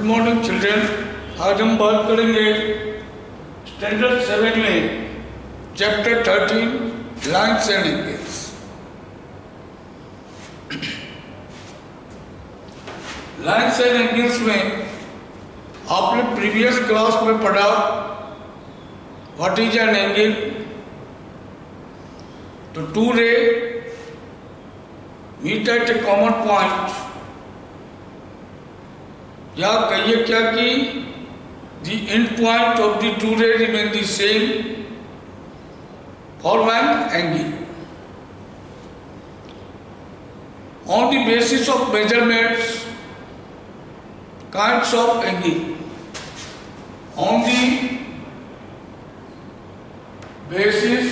Morning children. आज हम बात करेंगे स्टैंडर्ड 7 में chapter 13 lines and angles. Lines and angles में आपने प्रीवियस क्लास में पढ़ा व्हाट इज एन एंगल। तो two ray meet at a common point, या कहिए क्या कि the end point of the two rays remain the same for one angle. On the basis of measurements, kinds of angle. On the basis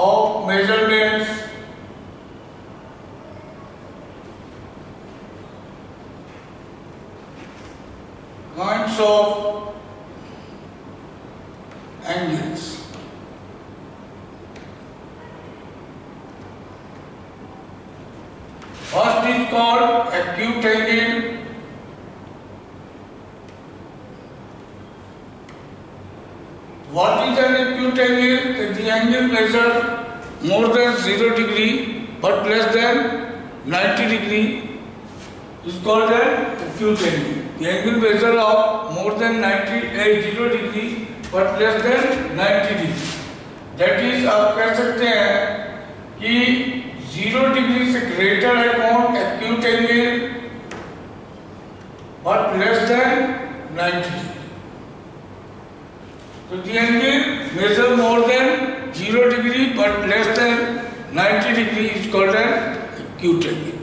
of measurements, kinds of angles. First is called acute angle. What is an acute angle? The angle measured more than 0 degree but less than 90 degree is called an acute angle. The angle measure of more than 0 degree but less than 90 degree. That is, आप कह सकते हैं कि 0 degree से greater है कौन? acute angle, but less than 90 degree. So the angle measure more than 0 degree but less than 90 degree is called an acute angle.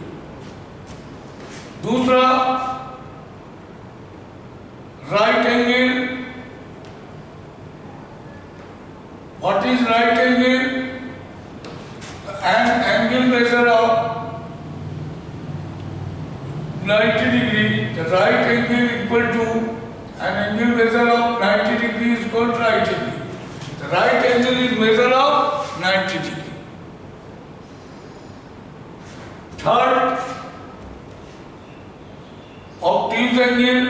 दूसरा right angle. What is right angle? An angle measure of 90 degree. The right angle equal to an angle measure of 90 degree is called right angle. The right angle is measure of 90 degree. Third, obtuse angle.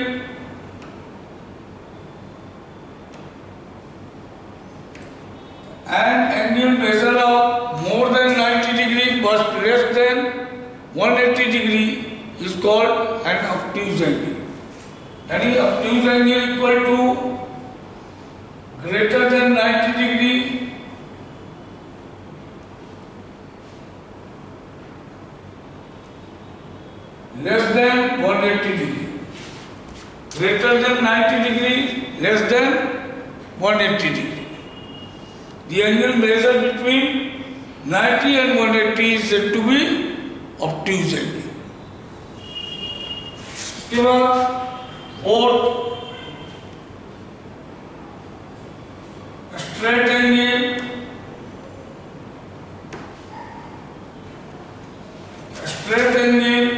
An angle measure of more than 90 degree but less than 180 degree is called an obtuse angle. यानी obtuse angle equal to greater than 90 degree less than 180 degree. Greater than 90 degree less than 180 degree. The angle measured between 90 and 180 is said to be obtuse angle. इसके बाद fourth, straight angle. Straight angle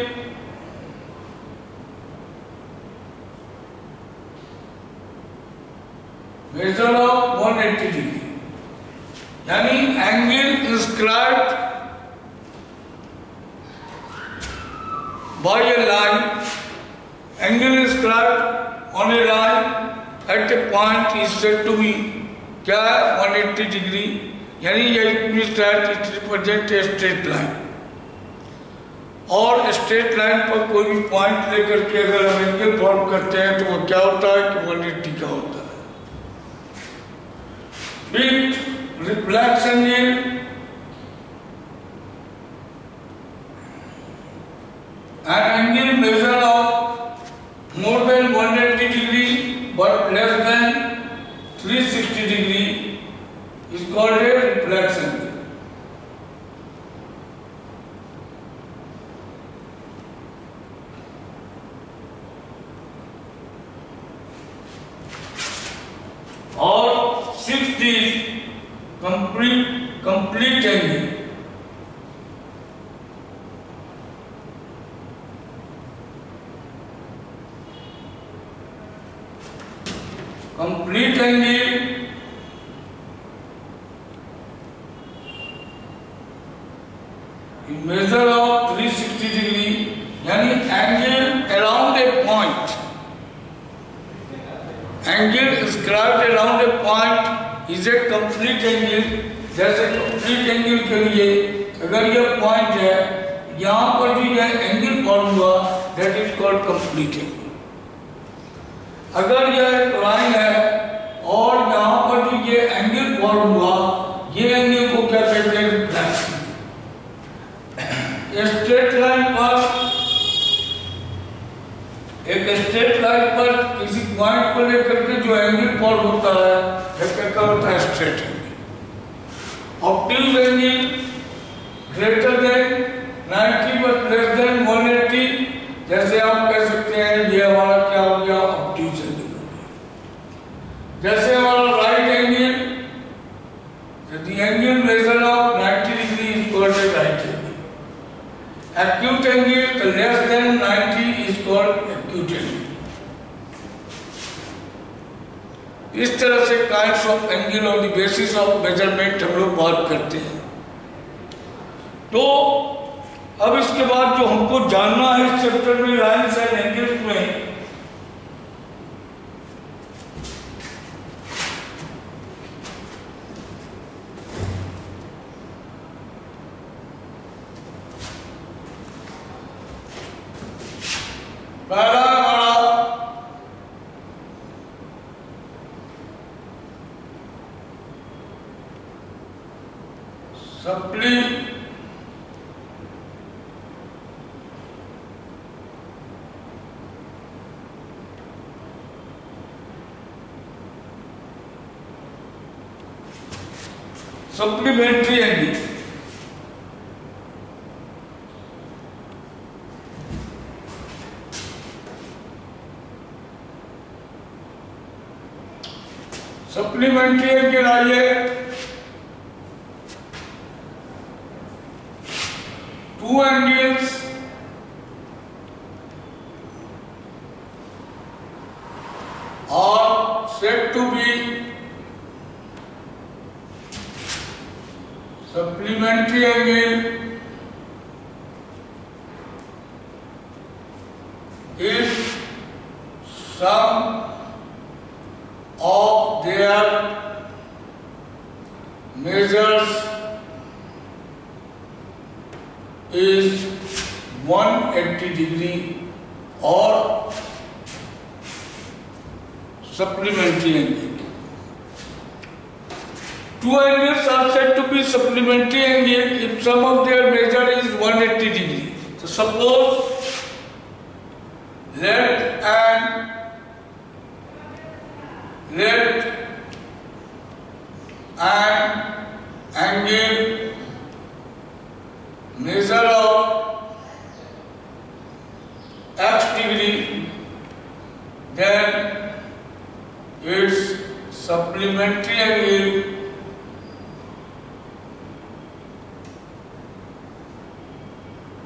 measure of 180 degree. यानी angle inscribed by a line, angle inscribed on a line at a point is said to be क्या है? 180 degree. यानी ये means that it represent a straight line. और straight line पर कोई भी point लेकर के अगर हम एंगल फॉर्म करते हैं तो वो क्या होता है कि 180 का होता है. With reflection angle, an angle measure of more than 180 degree but less than 360 degree is called a reflection angle. और sixth is complete angle. Complete angle measure of 360 degree, यानी angle right around a point is a complete angle. जैसे complete angle के लिए अगर ये point है, यहाँ पर भी ये angle form हुआ, that is called complete angle. अगर ये line है और यहाँ पर भी ये angle form हुआ, ये angle को क्या कहते हैं? Reflection. एक straight line पर किसी पॉइंट को लेकर के जो एंगल फॉर्म होता है क्या होता है? Straight angle. Obtuse angle greater than 90 but less than 180, जैसे आप कह सकते हैं ये हमारा क्या हो गया? ऑब्ट्यूज एंगल हो गया। जैसे हमारा right angle, the angle measure of 90 degree is called right angle. Acute angle less than 90 is called acute angle. इस तरह से kinds of angle on the basis of measurement हम लोग बात करते हैं। तो अब इसके बाद जो हमको जानना है इस चैप्टर में लाइन्स एंड एंगल्स में, पहला सप्लीमेंट्री एंगल। सप्लीमेंट्री एंगल आइए, two angles are said to be supplementary angle if sum of their measures is 180 degree or supplementary angle. Two angles are said to be supplementary angle if sum of their measure is 180 degree. So suppose let an angle measure of x degree, then its supplementary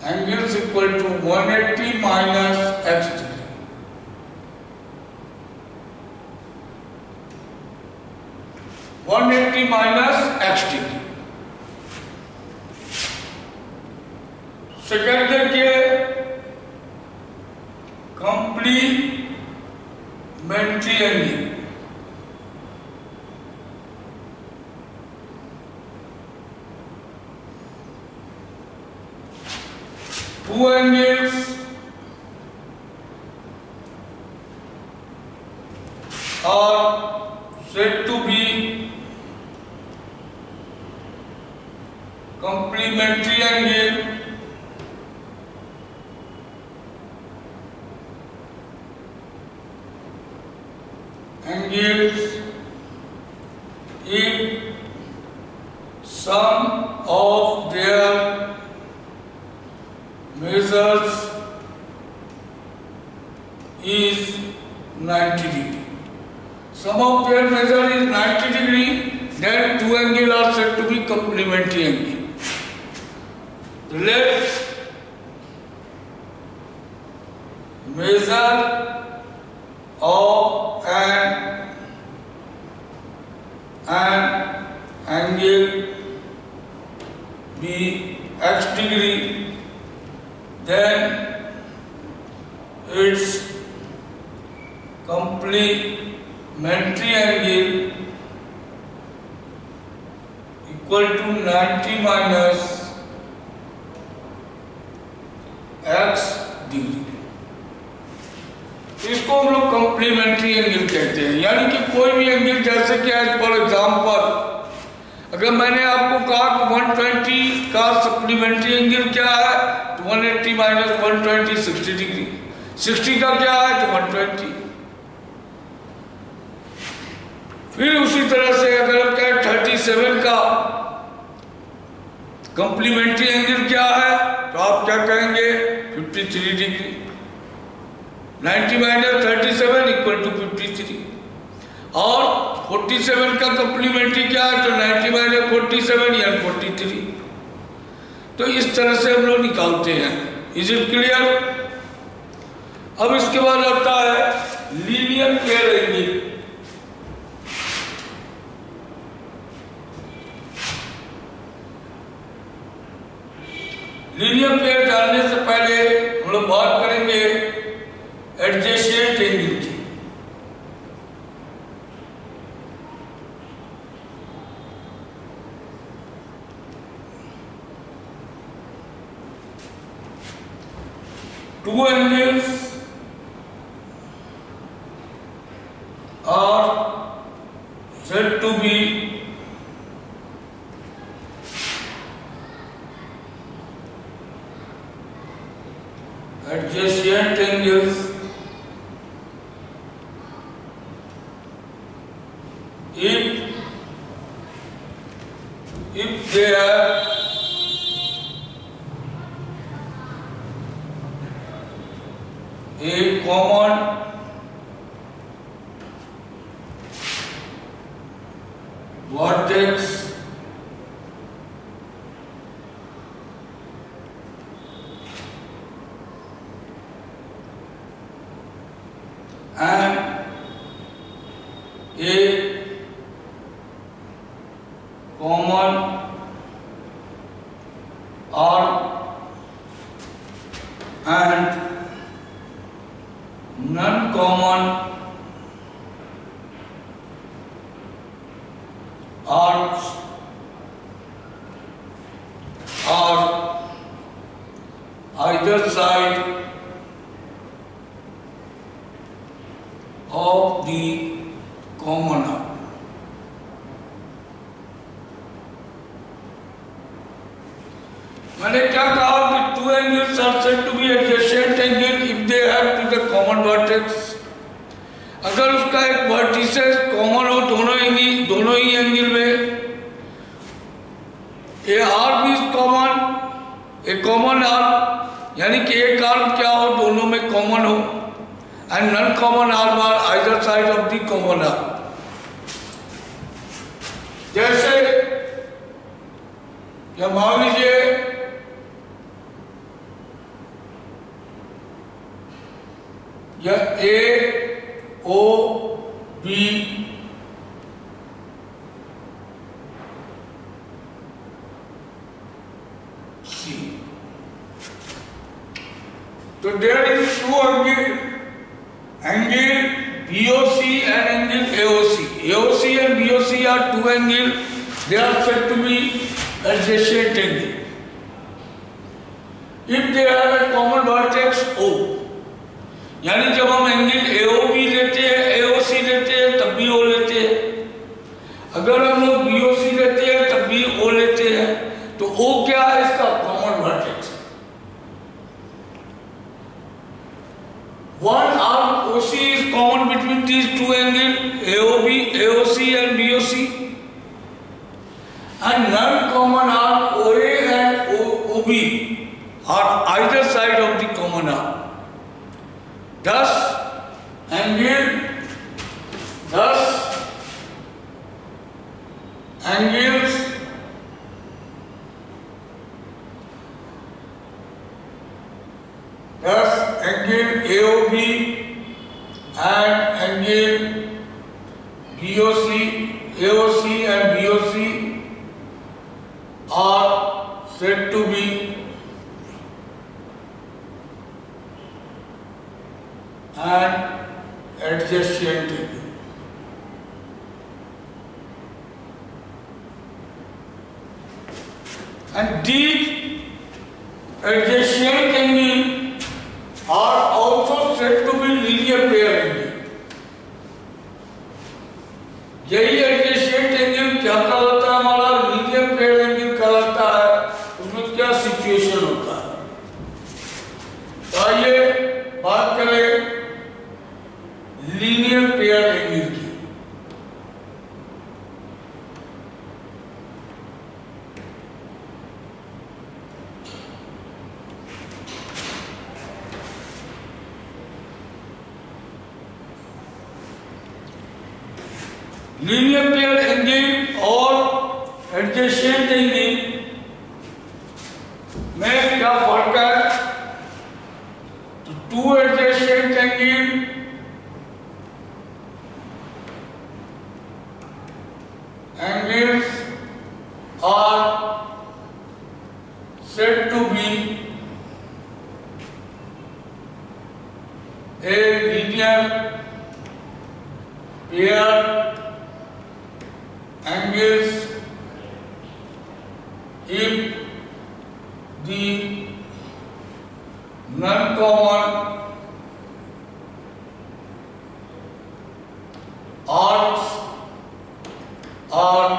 angle is equal to 180 minus x degree. minus x degree. Second देखिए complementary angle. Two angles are said to be complementary angle angles if sum of their measures is 90 degree. Sum of their measure is 90 degree, then two angles are said to be complementary angle. Let measure of an angle be x degree, then its complementary supplementary angle equal to 90 minus x degree. इसको हम लोग complementary angle कहते हैं। यानी कि कोई भी angle, जैसे कि एज फॉर एग्जाम्पल अगर मैंने आपको कहा कि 120 का सप्लीमेंट्री एंगल क्या है तो 180 माइनस 120 60 डिग्री। 60 का क्या है तो 120। फिर उसी तरह से अगर हम कहें 37 का कॉम्प्लीमेंट्री एंगल क्या है तो आप क्या कहेंगे 53 डिग्री। 90 minus 37 equal to 53। और 47 का कॉम्प्लीमेंट्री क्या है तो 90 माइनस 47 या 43। तो इस तरह से हम लोग निकालते हैं। Is it clear? अब इसके बाद आता है linear pair angle. Linear pair जानने से पहले हम लोग बात करेंगे एडजेसेंट एंगल की। Two angles are said to be adjacent angles if they have a common vertex and a common arc and non-common arcs are either side of the common arc. मैंने क्या कहा कि two angles are said to be adjacent angle if they have to the common vertex। अगर उसका एक vertices common हो दोनों ही एंगल में, a arc is common, a common arc यानी कि एक आर्क क्या हो दोनों में कॉमन हो, and non common arc are either side of the common arc. जैसे या मान लीजिए यह ए ओ बी सी, तो there is two angle BOC and angle AOC. AOC and BOC are two angles. They are said to be adjacent angle if they have a common vertex O। यानी जब हम angle AOB लेते हैं, AOC लेते हैं तब भी O लेते हैं। अगर हम लोग BOC लेते हैं तब भी O लेते हैं। तो O क्या है? इसका common vertex. One arc OC is common between these two angles AOB, AOC and BOC, and non-common arc OA and OB are either side of the common arc. Thus angles angle AOB and angle AOC and BOC are said to be an adjacent angle. and these adjacent angles are also said to be linear pair angle. यही adjacent angle क्या कहलाता है? हमारा linear pair angle कहलाता है। उसमें क्या situation होता है? तो आइए बात करें लीनियर पेयर एंगल की। लीनियर पेयर एंगल और एडजेसेंट एंगल में क्या फर्क है? तो two adjacent angle angles are said to be a linear pair angles if the non-common arcs are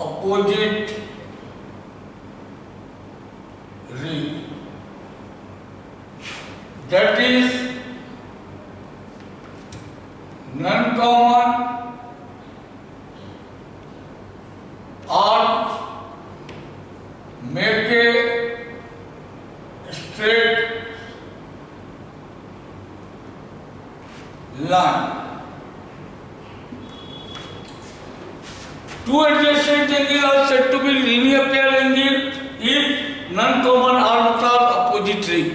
opposite ring. That is, non-common arcs make a straight line. Two adjacent angles are said to be linear pair angle if non-common arcs are opposite ring.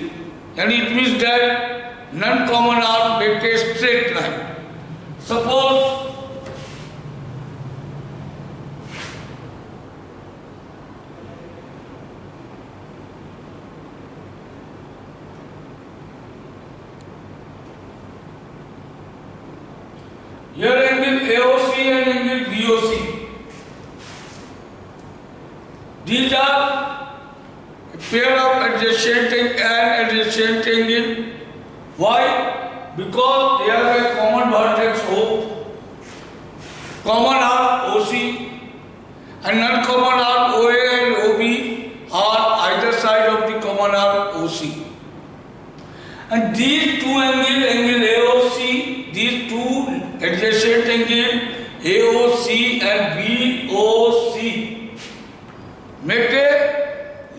And it means that non-common arcs make a straight line. Suppose here angle AOC and angle BOC. These are a pair of adjacent and adjacent angle. Why? Because they have a common vertex O, common arc OC, and non-common arc OA and OB are either side of the common arc OC. And these two angles, angle AOC, these two adjacent angles AOC and BOC, make a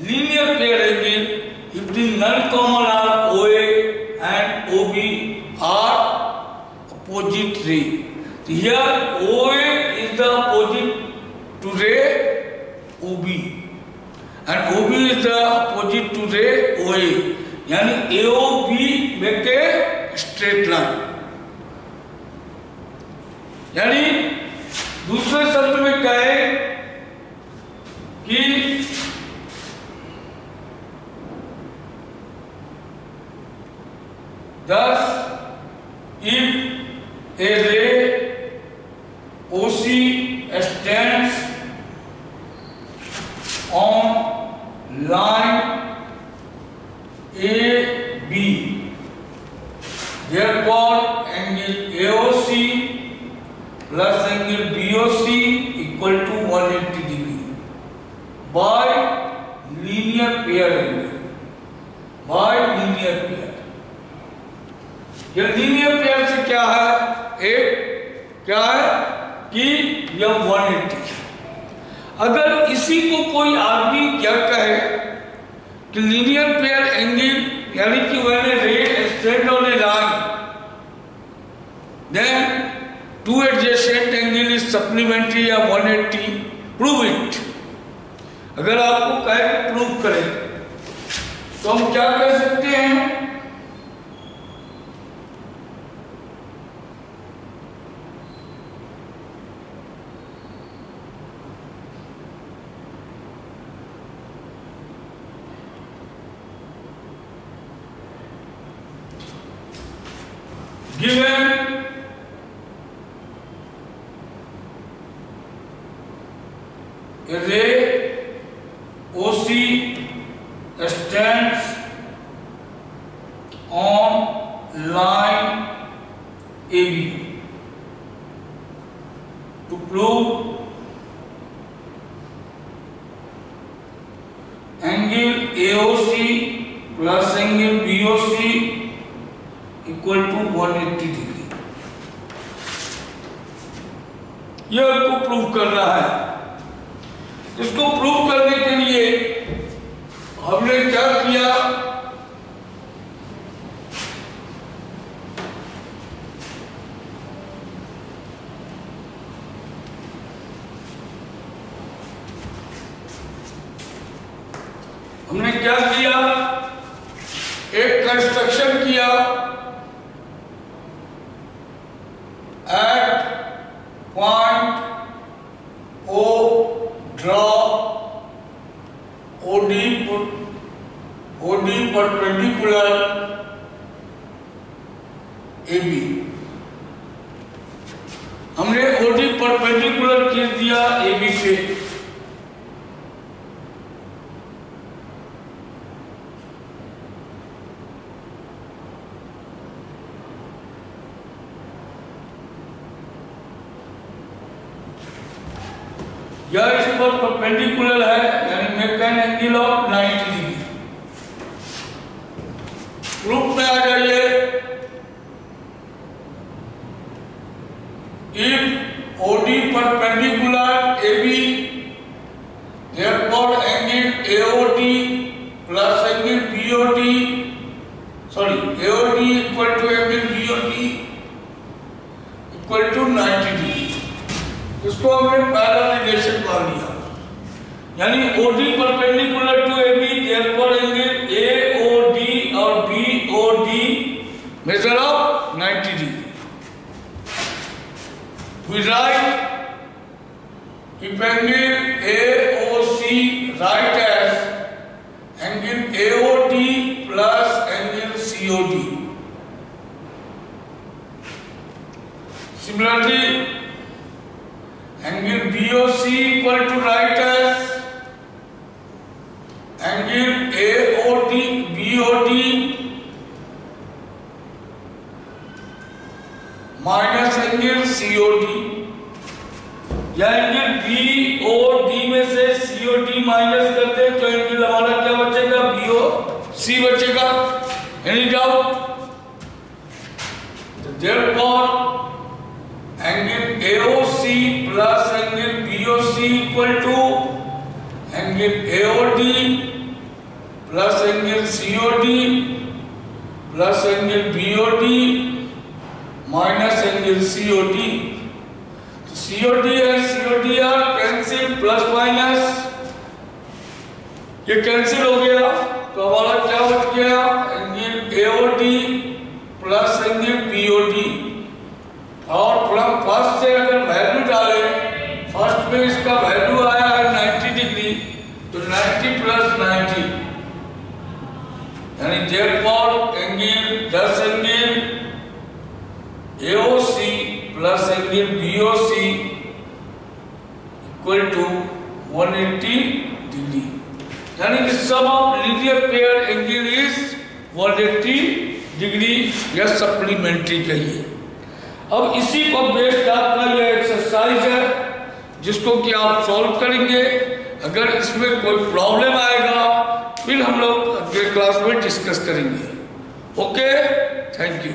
linear pair angle if the non-common arc OA and OB are opposite ray. So here OA is the opposite to ray OB and OB is the opposite to ray OA. यानी AOB make a straight line. यानी दूसरे शब्द में कहें कि thus if a ray OC stands on line AB, therefore angle AOC plus angle BOC equal to 180 degree by linear pair angle. By linear pair. यह linear pair से क्या है? एक क्या है कि यह 180। अगर इसी को कोई आदमी क्या कहे कि लीनियर पेयर एंगल यानी कि when a ray stands on a line, then two adjacent angle is supplementary या 180, prove it. अगर आपको कहे कि प्रूव करें तो हम क्या कर सकते हैं? Given a ray OC stands on line AB. To prove angle AOC plus angle BOC equal to 180 degree, यह आपको प्रूव करना है। इसको प्रूव करने के लिए हमने क्या किया, एक कंस्ट्रक्शन किया at point O, draw OD perpendicular AB। हमने OD परपेंडिकुलर खींच दिया AB से, यह इस पर परपेंडिकुलर है, यानी make an angle of 90 degree. Proof में आ जाइए, if OD perpendicular AB, therefore angle AOD plus angle BOD, AOD equal to angle BOD equal to 90 degree. इसको हमने पैरेलल रिलेशन मान लिया, यानी OD perpendicular to AB, therefore angle AOD और BOD measure of 90 degree. We write if angle AOC write as angle AOD plus angle COD. Similarly, angle BOC equal to write as angle AOD BOD minus angle COD, या angle BOD में से COD minus करते हैं तो angle हमारा क्या बचेगा, BOC बचेगा। Any doubt? Therefore angle AOC plus angle BOC equal to angle AOD plus angle COD plus angle BOD minus angle COD। तो COD और COD are cancel, plus minus ये कैंसिल हो गया, तो हमारा क्या बच गया, angle AOD plus angle BOD। और फ्रॉम फर्स्ट से अगर वैल्यू डाले, फर्स्ट में इसका वैल्यू आया है 90 डिग्री, तो 90 प्लस 90, यानी therefore angle 10 angle AOC plus angle BOC equal to 180 degree, यानी कि sum of linear pair angle is 180 degree, या सप्लीमेंट्री कहिए। अब इसी पर बेस्ड आपका यह एक्सरसाइज है, जिसको कि आप सॉल्व करेंगे। अगर इसमें कोई प्रॉब्लम आएगा फिर हम लोग अगले क्लास में डिस्कस करेंगे। Okay, thank you.